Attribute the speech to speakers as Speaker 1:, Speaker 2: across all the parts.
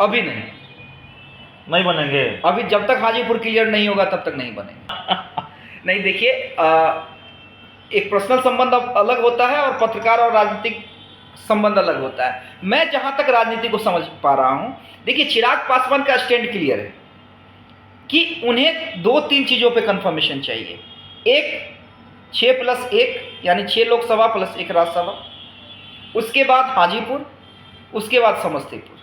Speaker 1: अभी नहीं
Speaker 2: नहीं बनेंगे।
Speaker 1: अभी जब तक हाजीपुर क्लियर नहीं होगा तब तक नहीं बनेंगे। नहीं देखिए, एक पर्सनल संबंध अलग होता है और पत्रकार और राजनीतिक संबंध अलग होता है। मैं जहां तक राजनीति को समझ पा रहा हूं, देखिए चिराग पासवान का स्टैंड क्लियर है कि उन्हें 2-3 चीज़ों पे कंफर्मेशन चाहिए। एक 6+1 यानी 6 लोकसभा प्लस 1 राज्यसभा, उसके बाद हाजीपुर, उसके बाद समस्तीपुर।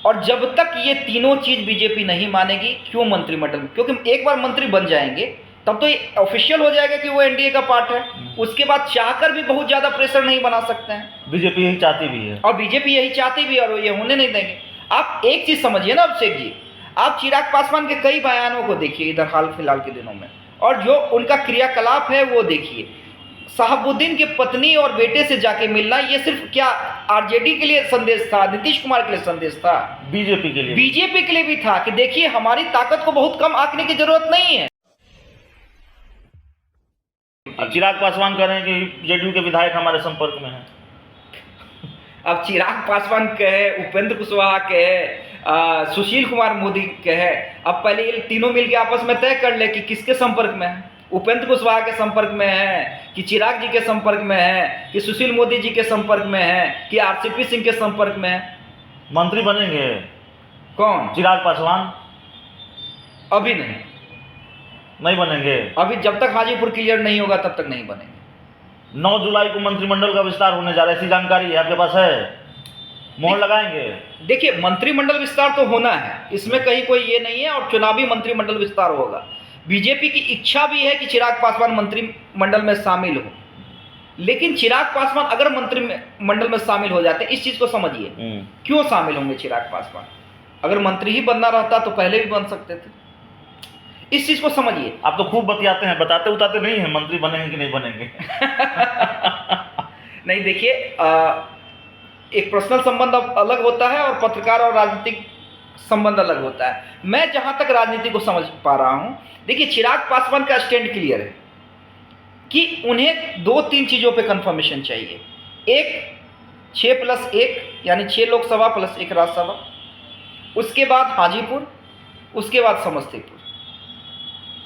Speaker 1: और जब तक ये तीनों चीज़ बीजेपी नहीं मानेगी, क्यों मंत्रिमंडल में, क्योंकि एक बार मंत्री बन जाएंगे तब तो ये ऑफिशियल हो जाएगा कि वो एनडीए का पार्ट है। उसके बाद चाहकर भी बहुत ज़्यादा प्रेशर नहीं बना सकते हैं।
Speaker 2: बीजेपी यही चाहती भी है
Speaker 1: और बीजेपी यही चाहती भी है और ये होने नहीं देंगे। आप एक चीज़ समझिए ना अभिषेक जी, आप चिराग पासवान के कई बयानों को देखिए इधर हाल फिलहाल के दिनों में, और जो उनका क्रियाकलाप है वो देखिए। शहाबुद्दीन की पत्नी और बेटे से जाके मिलना, ये सिर्फ क्या आरजेडी के लिए संदेश था, नीतीश कुमार के लिए संदेश था,
Speaker 2: बीजेपी के लिए
Speaker 1: भी था कि देखिए हमारी ताकत को बहुत कम आंकने की जरूरत नहीं है।
Speaker 2: अब चिराग पासवान कह रहे हैं कि जेडीयू के विधायक हमारे संपर्क में हैं।
Speaker 1: अब चिराग पासवान कहे, उपेंद्र कुशवाहा कहे, सुशील कुमार मोदी कहे, अब पहले ये तीनों मिलके आपस में तय कर ले कि किसके संपर्क में है। उपेंद्र कुशवाहा के संपर्क में है कि चिराग जी के संपर्क में है कि सुशील मोदी जी के संपर्क में है कि आरसीपी सिंह के संपर्क में है।
Speaker 2: मंत्री बनेंगे
Speaker 1: कौन?
Speaker 2: चिराग पासवान।
Speaker 1: अभी नहीं
Speaker 2: बनेंगे।
Speaker 1: अभी जब तक हाजीपुर क्लियर नहीं होगा तब तक नहीं बनेंगे।
Speaker 2: 9 जुलाई को मंत्रिमंडल का विस्तार होने जा रहा है, ऐसी जानकारी है आपके पास है? मोहर लगाएंगे?
Speaker 1: देखिए मंत्रिमंडल विस्तार तो होना है, इसमें कहीं कोई ये नहीं है, और चुनावी मंत्रिमंडल विस्तार होगा। बीजेपी की इच्छा भी है कि चिराग पासवान मंत्रिमंडल में शामिल हो, लेकिन चिराग पासवान अगर मंत्रिमंडल में शामिल हो जाते, इस चीज को समझिए, क्यों शामिल होंगे चिराग पासवान? अगर मंत्री ही बनना रहता तो पहले भी बन सकते थे। इस चीज को समझिए।
Speaker 2: आप तो खूब बतियाते हैं, बताते उताते नहीं हैं मंत्री बनेंगे कि नहीं बनेंगे।
Speaker 1: नहीं देखिए, एक पर्सनल संबंध अलग होता है और पत्रकार और राजनीतिक संबंध अलग होता है। मैं जहां तक राजनीति को समझ पा रहा हूं, देखिए चिराग पासवान का स्टैंड क्लियर है कि उन्हें 2-3 चीज़ों पे कंफर्मेशन चाहिए। एक 6+1 यानी 6 लोकसभा प्लस 1 राज्यसभा, उसके बाद हाजीपुर, उसके बाद समस्तीपुर।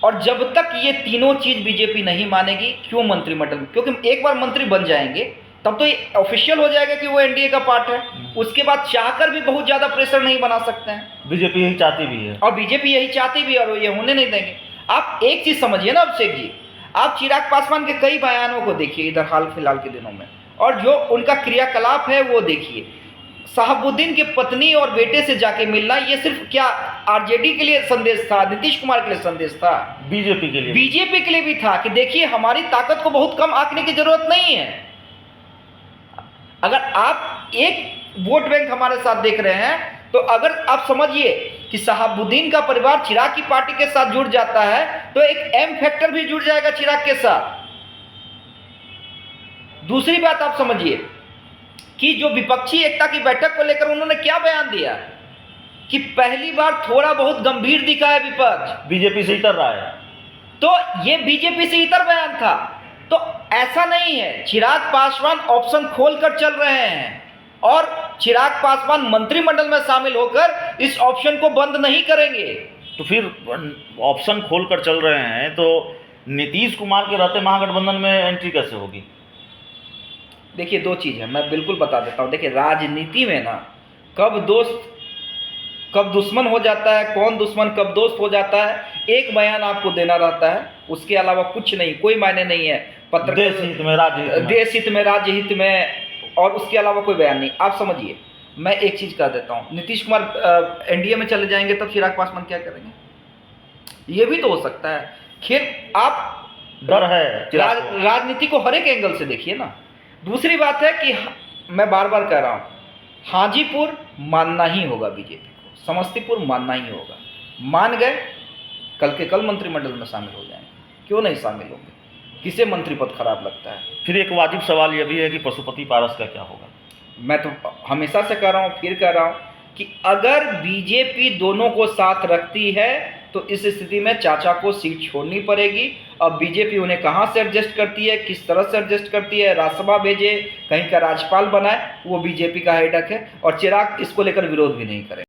Speaker 1: और जब तक ये तीनों चीज़ बीजेपी नहीं मानेगी, क्यों मंत्रिमंडल में, क्योंकि एक बार मंत्री बन जाएंगे तब तो ये ऑफिशियल हो जाएगा कि वो एनडीए का पार्ट है। उसके बाद चाहकर भी बहुत ज़्यादा प्रेशर नहीं बना सकते हैं।
Speaker 2: बीजेपी यही चाहती भी है
Speaker 1: और बीजेपी यही चाहती भी है और ये होने नहीं देंगे। आप एक चीज़ समझिए ना अभिषेक जी, आप चिराग पासवान के कई बयानों को देखिए इधर हाल फिलहाल के दिनों में, और जो उनका क्रियाकलाप है वो देखिए। शहाबुद्दीन की पत्नी और बेटे से जाके मिलना, ये सिर्फ क्या आरजेडी के लिए संदेश था, नीतीश कुमार के लिए संदेश था,
Speaker 2: बीजेपी के लिए
Speaker 1: भी था कि देखिए हमारी ताकत को बहुत कम आंकने की जरूरत नहीं है। अगर आप एक वोट बैंक हमारे साथ देख रहे हैं, तो अगर आप समझिए कि शहाबुद्दीन का परिवार चिराग की पार्टी के साथ जुड़ जाता है, तो एक एम फैक्टर भी जुड़ जाएगा चिराग के साथ। दूसरी बात आप समझिए कि जो विपक्षी एकता की बैठक को लेकर उन्होंने क्या बयान दिया कि पहली बार थोड़ा बहुत गंभीर दिखा है विपक्ष,
Speaker 2: बीजेपी से इतर रहा है,
Speaker 1: तो ये बीजेपी से इतर बयान था। तो ऐसा नहीं है, चिराग पासवान ऑप्शन खोलकर चल रहे हैं, और चिराग पासवान मंत्रिमंडल में शामिल होकर इस ऑप्शन को बंद नहीं करेंगे।
Speaker 2: तो फिर ऑप्शन खोलकर चल रहे हैं, तो नीतीश कुमार के रहते महागठबंधन में एंट्री कैसे होगी?
Speaker 1: देखिए 2 चीज़ है, मैं बिल्कुल बता देता हूँ। देखिए राजनीति में ना, कब दोस्त कब दुश्मन हो जाता है, कौन दुश्मन कब दोस्त हो जाता है, एक बयान आपको देना रहता है, उसके अलावा कुछ नहीं, कोई मायने नहीं है।
Speaker 2: देश हित में,
Speaker 1: राज्य हित में, और उसके अलावा कोई बयान नहीं। आप समझिए, मैं एक चीज़ कह देता हूँ, नीतीश कुमार एनडीए में चले जाएंगे तब चिराग पासवान क्या करेंगे, ये भी तो हो सकता है। खैर आप
Speaker 2: डर है
Speaker 1: राजनीति को हर एक एंगल से देखिए ना। दूसरी बात है कि मैं बार बार कह रहा हूँ, हाजीपुर मानना ही होगा बीजेपी को, समस्तीपुर मानना ही होगा। मान गए, कल के कल मंत्रिमंडल में शामिल हो जाएंगे, क्यों नहीं शामिल होंगे? किसे मंत्री पद खराब लगता है?
Speaker 2: फिर एक वाजिब सवाल यह भी है कि पशुपति पारस का क्या होगा?
Speaker 1: मैं तो हमेशा से कह रहा हूँ, फिर कह रहा हूँ कि अगर बीजेपी दोनों को साथ रखती है तो इस स्थिति में चाचा को सीट छोड़नी पड़ेगी। अब बीजेपी उन्हें कहाँ से एडजस्ट करती है, किस तरह से एडजस्ट करती है, राज्यसभा भेजे, कहीं का राज्यपाल बनाए, वो बीजेपी का हेडक है और चिराग इसको लेकर विरोध भी नहीं करें।